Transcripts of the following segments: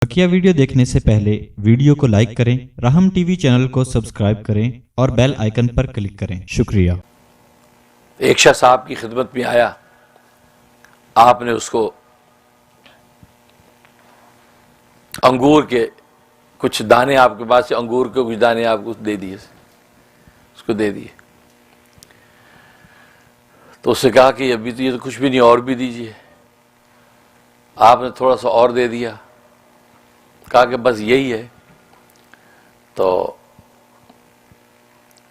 बकिया video देखने से पहले वीडियो को लाइक करें, राहम टीवी चैनल को सब्सक्राइब करें और बेल आइकन पर क्लिक करें। शुक्रिया। एक शख्स आपकी खिदमत में आया, आपने उसको अंगूर के कुछ दाने, आपके पास से अंगूर के कुछ दाने आपको दे दिए, उसको दे दिए। तो उससे कहा कि अभी तो ये तो कुछ भी नहीं, और भी दीजिए। आपने थोड़ा सा और दे दिया, कहा कि बस यही है, तो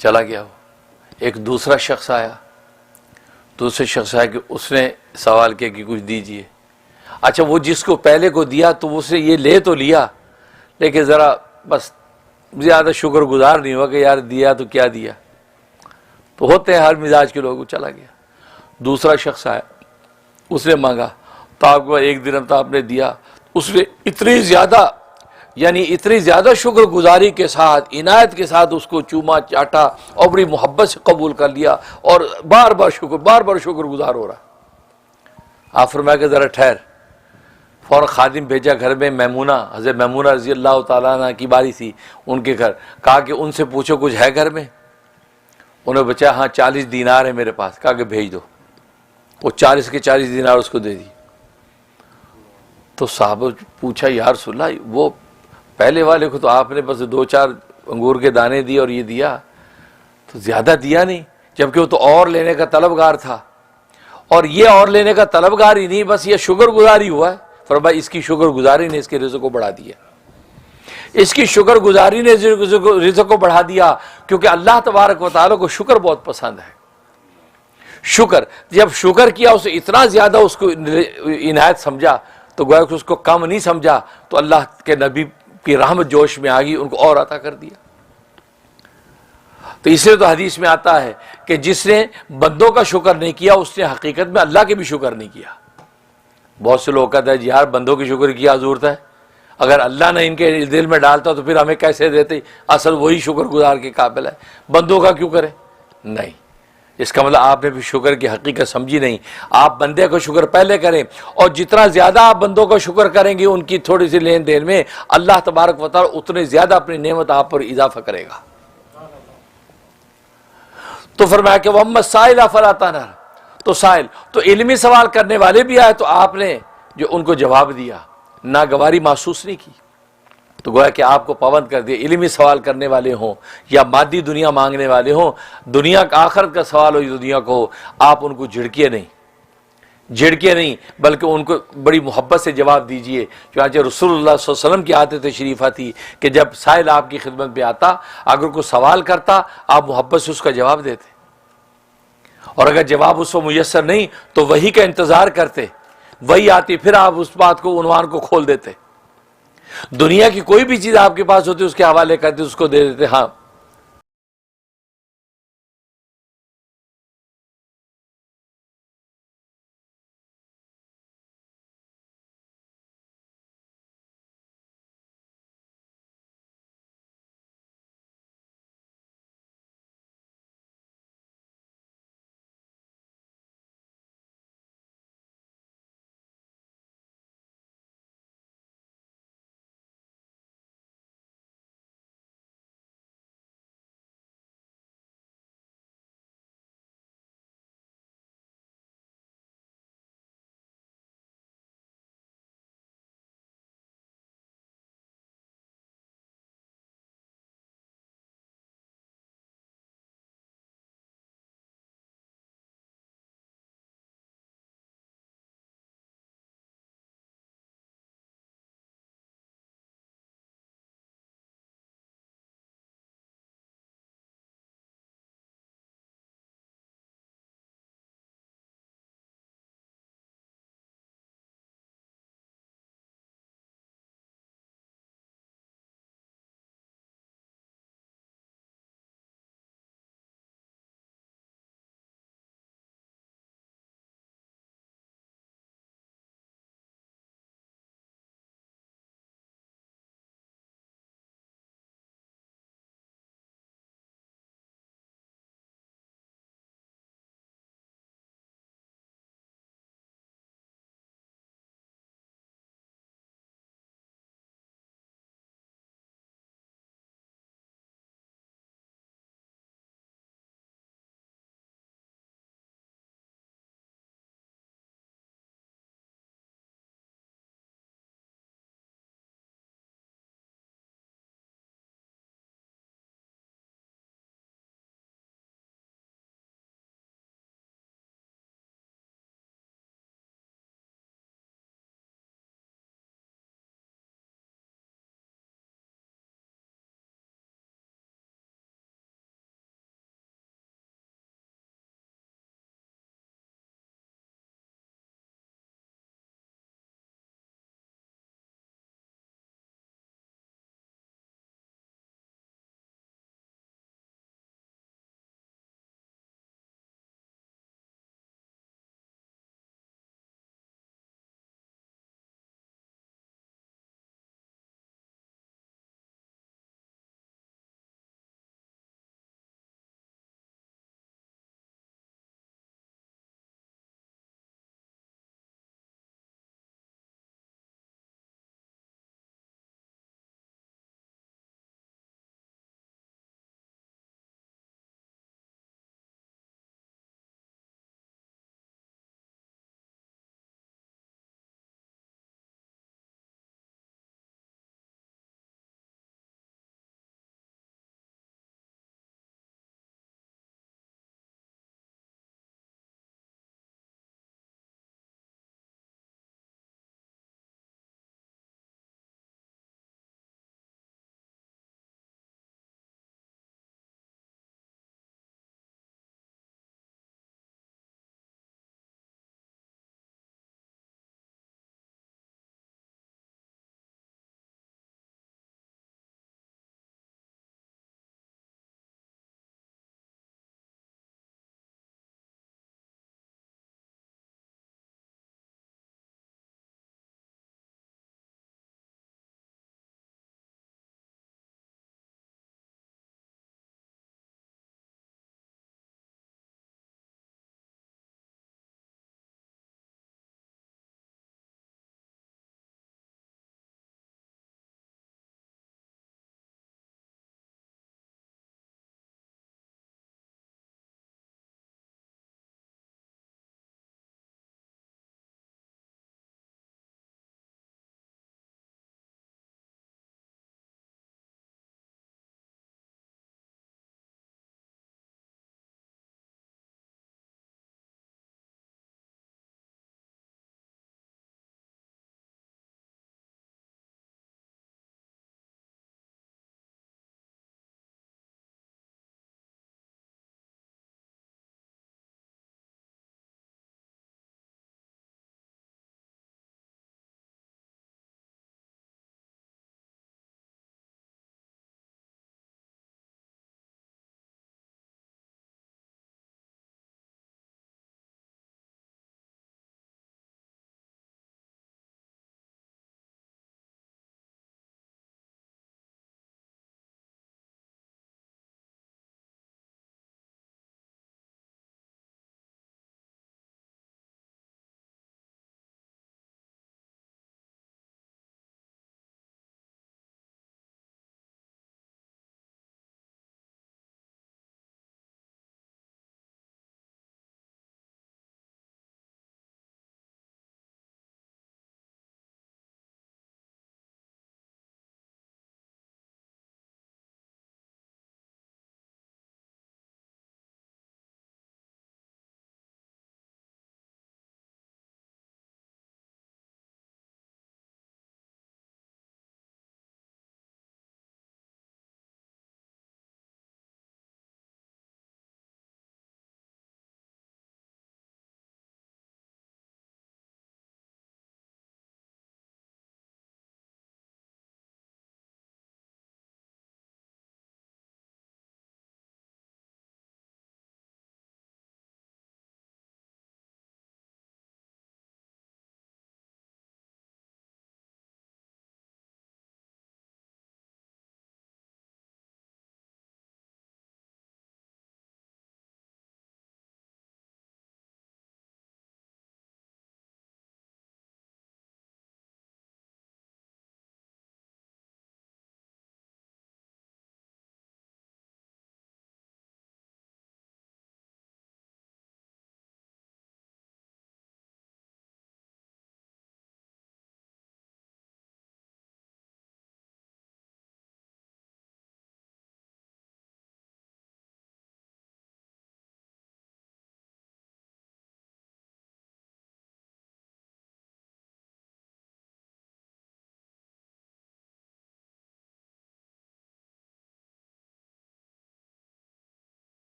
चला गया वो। एक दूसरा शख्स आया, दूसरे शख्स आया कि उसने सवाल किया कि कुछ दीजिए। अच्छा, वो जिसको पहले को दिया तो उसने ये ले तो लिया, लेकिन ज़रा बस ज़्यादा शुक्रगुजार नहीं हुआ कि यार दिया तो क्या दिया। तो होते हैं हर मिजाज के लोग। चला गया। दूसरा शख्स आया, उसने मांगा तो आपको एक दिरहम तो आपने दिया। उसने इतनी ज़्यादा, यानी इतनी ज़्यादा शुक्रगुजारी के साथ, इनायत के साथ उसको चूमा चाटा और बड़ी मोहब्बत से कबूल कर लिया और बार बार शुक्रगुजार हो रहा। आप फरमाया कि ज़रा ठहर। फ़ौरन खादिम भेजा घर में। मैमूना, हज़रत मैमूना रज़ी अल्लाह तआला अन्हा की बारी थी उनके घर। कहा कि उनसे पूछो कुछ है घर में। उन्हें बचाया, हाँ 40 दीनार है मेरे पास। कहा कि भेज दो। वो 40 के 40 दीनार उसको दे दी। तो साहब पूछा, यार सुल्ला, वो पहले वाले को तो आपने बस 2-4 अंगूर के दाने दिए और ये दिया, तो ज़्यादा दिया नहीं, जबकि वो तो और लेने का तलबगार था। और ये और लेने का तलबगार ही नहीं, बस ये शुक्रगुजारी हुआ है। फरमाया इसकी शुक्रगुजारी ने इसके रिज़्क़ को बढ़ा दिया। इसकी शुक्रगुजारी ने रिज़्क़ को बढ़ा दिया, क्योंकि अल्लाह तबारक व तआला को शुक्र बहुत पसंद है। शुक्र, जब शुक्र किया, उसे इतना ज़्यादा उसको इनायत समझा, तो गोया कि उसको कम नहीं समझा, तो अल्लाह के नबी की रहमत जोश में आ गई, उनको और अता कर दिया। तो इसलिए तो हदीस में आता है कि जिसने बंदों का शुक्र नहीं किया, उसने हकीकत में अल्लाह के भी शुक्र नहीं किया। बहुत से लोग कहते हैं यार बंदों की शुक्र की ज़रूरत है, अगर अल्लाह ने इनके दिल में डालता तो फिर हमें कैसे देते, असल वही शुक्रगुजार के काबिल है, बंदों का क्यों करें। नहीं, इसका मतलब आपने भी शुक्र की हकीकत समझी नहीं। आप बंदे को शुक्र पहले करें, और जितना ज़्यादा आप बंदों को शुक्र करेंगे उनकी थोड़ी सी लेन देन में, अल्लाह तबारक व तआला उतने ज़्यादा अपनी नेमत आप पर इजाफा करेगा। तो फरमाया कि वम्मा साइला फला तनहर, तो साइल तो इल्मी सवाल करने वाले भी आए, तो आपने जो उनको जवाब दिया, नागवारी महसूस नहीं की, तो गोया कि आपको पाबंद कर दिया। इल्मी सवाल करने वाले हों या मादी दुनिया मांगने वाले हों, दुनिया का आखिरत का सवाल हो, दुनिया को हो, आप उनको झिड़किए नहीं, बल्कि उनको बड़ी मोहब्बत से जवाब दीजिए। चुनांचे रसूलुल्लाह सल्लल्लाहु अलैहि वसल्लम की आदत शरीफा थी कि जब साइल आपकी खिदमत में आता, अगर कोई सवाल करता, आप मोहब्बत से उसका जवाब देते, और अगर जवाब उसको मुयस्सर नहीं तो वही का इंतज़ार करते, वही आती, फिर आप उस बात को, उन्वान को खोल देते। दुनिया की कोई भी चीज़ आपके पास होती उसके हवाले करते, उसको दे देते, हाँ